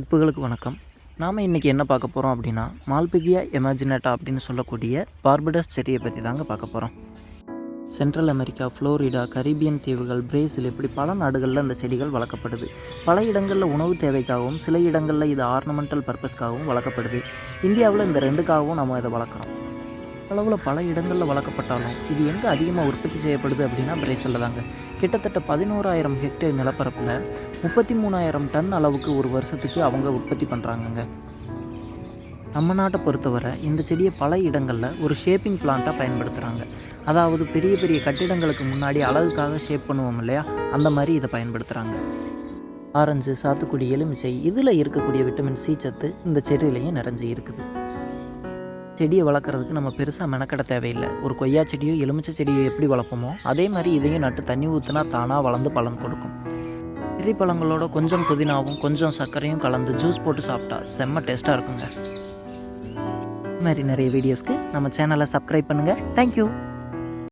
நட்புகளுக்கு வணக்கம். நாம் இன்றைக்கி என்ன பார்க்க போகிறோம் அப்படின்னா, மால்பிகியா எமர்ஜினேட்டா அப்படின்னு சொல்லக்கூடிய பார்படஸ் செடியை பற்றி தாங்க பார்க்க போகிறோம். சென்ட்ரல் அமெரிக்கா, ஃப்ளோரிடா, கரீபியன் தீவுகள், பிரேசில் இப்படி பல நாடுகளில் இந்த செடிகள் வளர்க்கப்படுது. பல இடங்களில் உணவு தேவைக்காகவும், சில இடங்களில் இது ஆர்னமெண்டல் பர்பஸ்க்காகவும் வளர்க்கப்படுது. இந்தியாவில் இந்த ரெண்டுக்காகவும் நம்ம இதை வளர்க்குறோம். அளவில் பல இடங்களில் வளர்க்கப்பட்டாலும் இது எங்கே அதிகமாக உற்பத்தி செய்யப்படுது அப்படின்னா பிரேசிலில் தாங்க. கிட்டத்தட்ட 11,000 ஹெக்டேர் நிலப்பரப்பில் 33,000 டன் அளவுக்கு ஒரு வருஷத்துக்கு அவங்க உற்பத்தி பண்ணுறாங்கங்க. நம்ம நாட்டை பொறுத்தவரை இந்த செடியை பல இடங்களில் ஒரு ஷேப்பிங் பிளான்ட்டாக பயன்படுத்துகிறாங்க. அதாவது பெரிய பெரிய கட்டிடங்களுக்கு முன்னாடி அழகுக்காக ஷேப் பண்ணுவோம் இல்லையா, அந்த மாதிரி இதை பயன்படுத்துகிறாங்க. ஆரஞ்சு, சாத்துக்குடி, எலுமிச்சை இதில் இருக்கக்கூடிய விட்டமின் சி சத்து இந்த செடியிலையும் நிறைஞ்சி இருக்குது. செடியை வளர்க்குறதுக்கு நம்ம பெருசாக மெனக்கட தேவையில்லை. ஒரு கொய்யா செடியோ எலுமிச்சை செடியோ எப்படி வளர்ப்போமோ அதே மாதிரி இதையும் நட்டு தண்ணி ஊற்றினா தானாக வளர்ந்து பலன் கொடுக்கும். செர்ரி பழங்களோட கொஞ்சம் புதினாவும் கொஞ்சம் சர்க்கரையும் கலந்து ஜூஸ் போட்டு சாப்பிட்டா செம்ம டேஸ்ட்டாக இருக்குங்க. இது மாதிரி நிறைய வீடியோஸ்க்கு நம்ம சேனலை சப்ஸ்கிரைப் பண்ணுங்கள். தேங்க்யூ.